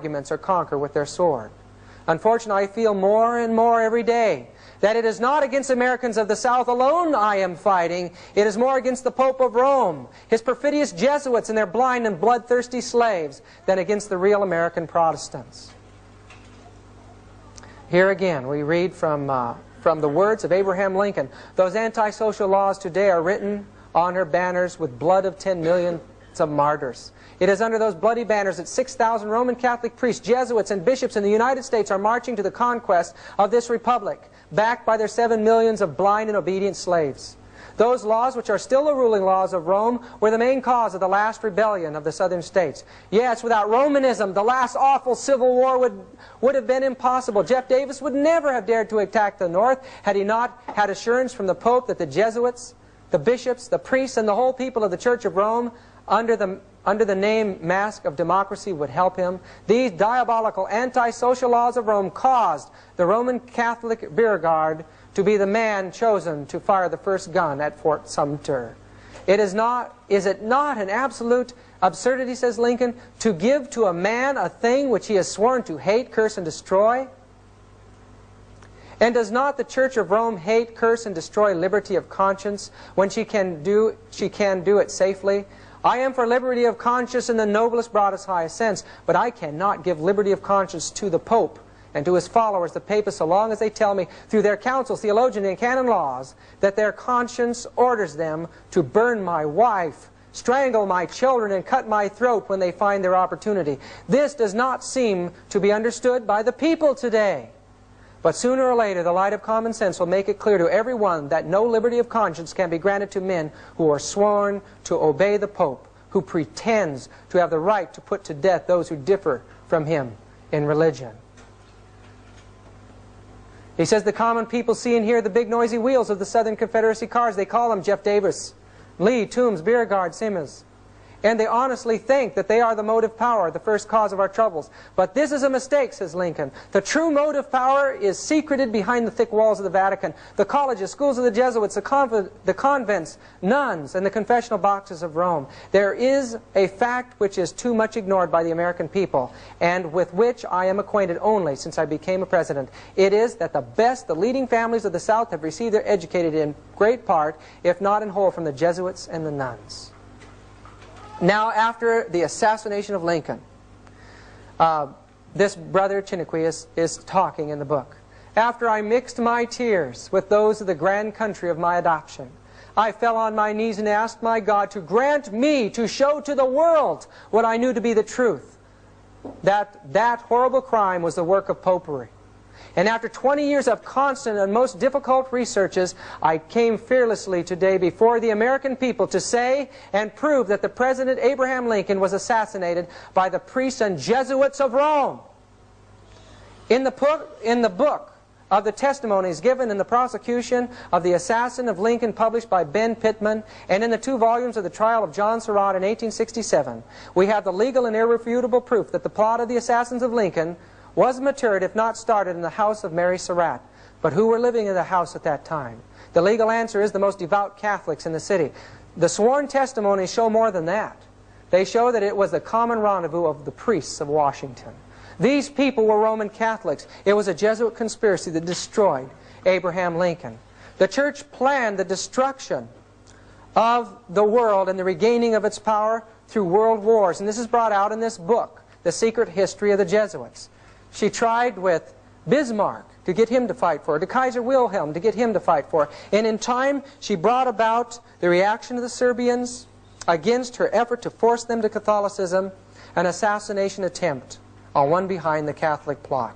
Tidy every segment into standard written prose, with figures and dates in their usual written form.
arguments or conquer with their sword. Unfortunately, I feel more and more every day that it is not against Americans of the South alone I am fighting. It is more against the Pope of Rome, his perfidious Jesuits and their blind and bloodthirsty slaves, than against the real American Protestants. Here again we read from the words of Abraham Lincoln. Those antisocial laws today are written on her banners with blood of 10 millions of martyrs. It is under those bloody banners that 6,000 Roman Catholic priests, Jesuits, and bishops in the United States are marching to the conquest of this republic, backed by their 7 millions of blind and obedient slaves. Those laws, which are still the ruling laws of Rome, were the main cause of the last rebellion of the southern states. Yes, without Romanism, the last awful civil war would have been impossible. Jeff Davis would never have dared to attack the North had he not had assurance from the Pope that the Jesuits, the bishops, the priests, and the whole people of the Church of Rome, under the name mask of democracy, would help him. These diabolical anti-social laws of Rome caused the Roman Catholic rear guard to be the man chosen to fire the first gun at Fort Sumter. Is it not an absolute absurdity, says Lincoln, to give to a man a thing which he has sworn to hate, curse, and destroy? And does not the Church of Rome hate, curse, and destroy liberty of conscience when she can do it safely? I am for liberty of conscience in the noblest, broadest, highest sense, but I cannot give liberty of conscience to the Pope and to his followers, the papists, so long as they tell me through their councils, theologian, and canon laws that their conscience orders them to burn my wife, strangle my children, and cut my throat when they find their opportunity. This does not seem to be understood by the people today. But sooner or later, the light of common sense will make it clear to everyone that no liberty of conscience can be granted to men who are sworn to obey the Pope, who pretends to have the right to put to death those who differ from him in religion. He says the common people see and hear the big noisy wheels of the Southern Confederacy cars. They call them Jeff Davis, Lee, Toombs, Beauregard, Simmons. And they honestly think that they are the motive power, the first cause of our troubles. But this is a mistake, says Lincoln. The true motive power is secreted behind the thick walls of the Vatican, the colleges, schools of the Jesuits, the convents, nuns, and the confessional boxes of Rome. There is a fact which is too much ignored by the American people, and with which I am acquainted only since I became a president. It is that the leading families of the South have received their educated in great part, if not in whole, from the Jesuits and the nuns. Now, after the assassination of Lincoln, this brother Chiniquy is talking in the book. After I mixed my tears with those of the grand country of my adoption, I fell on my knees and asked my God to grant me to show to the world what I knew to be the truth, that horrible crime was the work of popery. And after 20 years of constant and most difficult researches, I came fearlessly today before the American people to say and prove that the President Abraham Lincoln was assassinated by the priests and Jesuits of Rome. In the book of the testimonies given in the prosecution of the assassin of Lincoln, published by Ben Pittman, and in the 2 volumes of the trial of John Surratt in 1867, we have the legal and irrefutable proof that the plot of the assassins of Lincoln was matured, if not started, in the house of Mary Surratt. But who were living in the house at that time? The legal answer is the most devout Catholics in the city. The sworn testimonies show more than that. They show that it was the common rendezvous of the priests of Washington. These people were Roman Catholics. It was a Jesuit conspiracy that destroyed Abraham Lincoln. The church planned the destruction of the world and the regaining of its power through world wars. And this is brought out in this book, The Secret History of the Jesuits. She tried with Bismarck to get him to fight for her, to Kaiser Wilhelm to get him to fight for her. And in time, she brought about the reaction of the Serbians against her effort to force them to Catholicism, an assassination attempt on one behind the Catholic plot.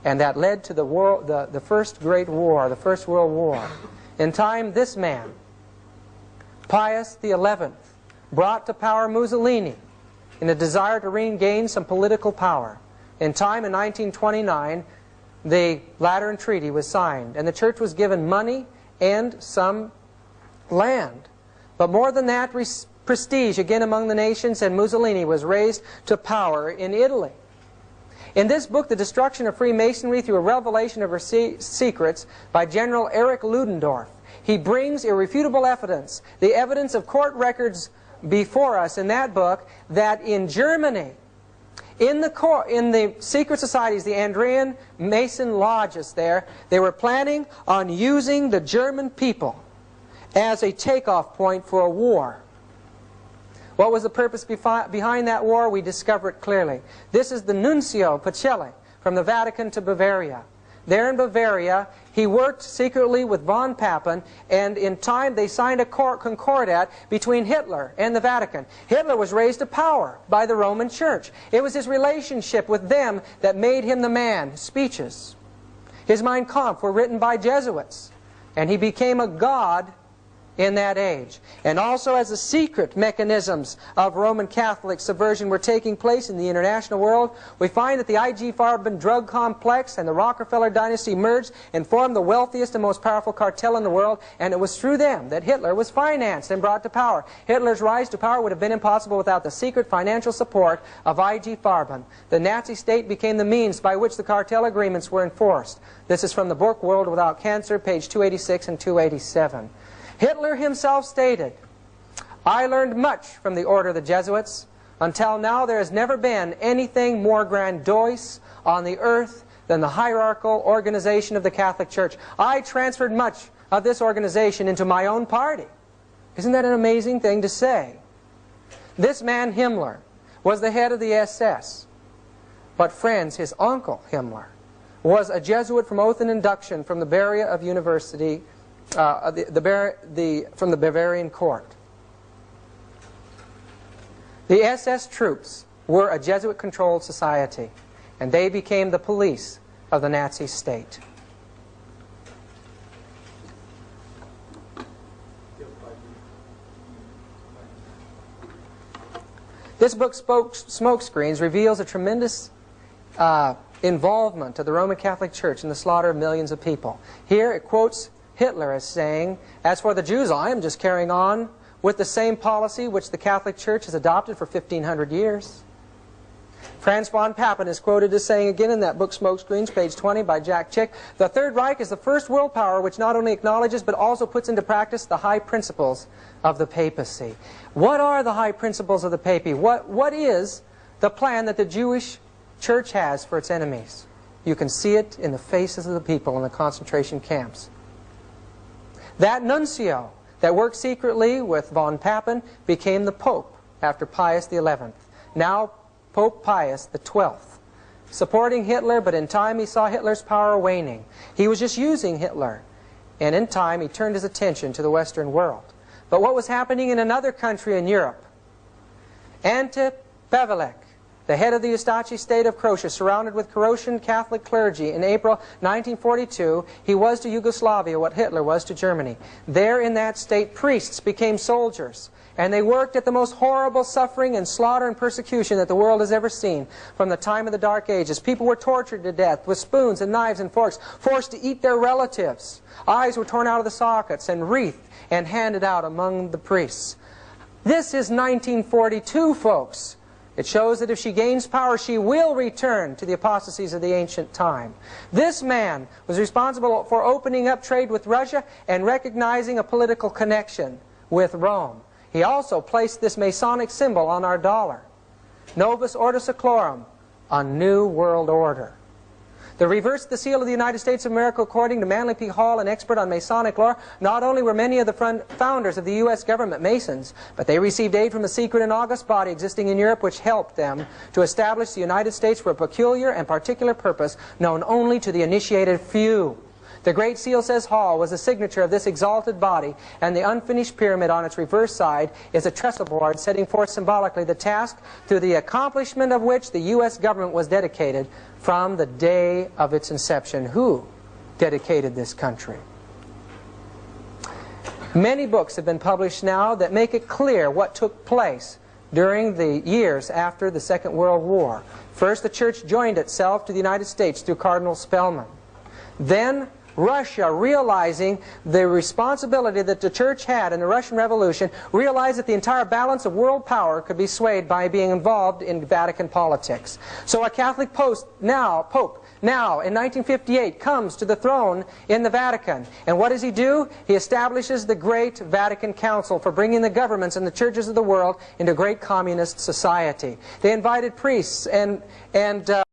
And that led to the first great war, the First World War. In time, this man, Pius XI, brought to power Mussolini in a desire to regain some political power. In time, in 1929, the Lateran Treaty was signed, and the church was given money and some land. But more than that, prestige again among the nations, and Mussolini was raised to power in Italy. In this book, The Destruction of Freemasonry Through a Revelation of Her Secrets, by General Erich Ludendorff, he brings irrefutable evidence, the evidence of court records before us in that book, that in Germany, In the secret societies, the Andrean Mason lodges there, they were planning on using the German people as a takeoff point for a war. What was the purpose behind that war? We discover it clearly. This is the Nuncio Pacelli from the Vatican to Bavaria. There in Bavaria, he worked secretly with von Papen, and in time they signed a concordat between Hitler and the Vatican. Hitler was raised to power by the Roman Church. It was his relationship with them that made him the man. His speeches, his Mein Kampf were written by Jesuits, and he became a god in that age. And also, as the secret mechanisms of Roman Catholic subversion were taking place in the international world, we find that the I.G. Farben drug complex and the Rockefeller dynasty merged and formed the wealthiest and most powerful cartel in the world, and it was through them that Hitler was financed and brought to power. Hitler's rise to power would have been impossible without the secret financial support of I.G. Farben. The Nazi state became the means by which the cartel agreements were enforced. This is from the book World Without Cancer, page 286 and 287. Hitler himself stated, "I learned much from the order of the Jesuits. Until now there has never been anything more grandiose on the earth than the hierarchical organization of the Catholic Church. I transferred much of this organization into my own party." Isn't that an amazing thing to say? This man Himmler was the head of the SS. But friends, his uncle Himmler was a Jesuit from oath and induction from the Bavaria of University, from the Bavarian court. The SS troops were a Jesuit-controlled society, and they became the police of the Nazi state. This book, Smokescreens, reveals a tremendous involvement of the Roman Catholic Church in the slaughter of millions of people. Here it quotes Hitler as saying, "As for the Jews, I am just carrying on with the same policy which the Catholic Church has adopted for 1,500 years. Franz von Papen is quoted as saying again in that book Smokescreens, page 20 by Jack Chick, "The Third Reich is the first world power which not only acknowledges but also puts into practice the high principles of the papacy." What are the high principles of the papacy? What is the plan that the Jewish Church has for its enemies? You can see it in the faces of the people in the concentration camps. That nuncio that worked secretly with von Papen became the Pope after Pius XI. Now Pope Pius XII, supporting Hitler, but in time he saw Hitler's power waning. He was just using Hitler, and in time he turned his attention to the Western world. But what was happening in another country in Europe? Ante Pavelek, the head of the Ustachi state of Croatia, surrounded with Croatian Catholic clergy, in April 1942, he was to Yugoslavia what Hitler was to Germany. There in that state, priests became soldiers, and they worked at the most horrible suffering and slaughter and persecution that the world has ever seen from the time of the Dark Ages. People were tortured to death with spoons and knives and forks, forced to eat their relatives. Eyes were torn out of the sockets and wreathed and handed out among the priests. This is 1942, folks. It shows that if she gains power, she will return to the apostasies of the ancient time. This man was responsible for opening up trade with Russia and recognizing a political connection with Rome. He also placed this Masonic symbol on our dollar. Novus Ordo Seclorum, a new world order. The reverse the seal of the United States of America, according to Manly P. Hall, an expert on Masonic lore. Not only were many of the founders of the U.S. government Masons, but they received aid from a secret and august body existing in Europe which helped them to establish the United States for a peculiar and particular purpose known only to the initiated few. The Great Seal, says Hall, was the signature of this exalted body, and the unfinished pyramid on its reverse side is a trestle board setting forth symbolically the task through the accomplishment of which the U.S. government was dedicated from the day of its inception. Who dedicated this country? Many books have been published now that make it clear what took place during the years after the Second World War. First, the Church joined itself to the United States through Cardinal Spellman. Then, Russia, realizing the responsibility that the church had in the Russian Revolution, realized that the entire balance of world power could be swayed by being involved in Vatican politics. So a Catholic Pope now in 1958 comes to the throne in the Vatican. And what does he do? He establishes the Great Vatican Council for bringing the governments and the churches of the world into a great communist society. They invited priests and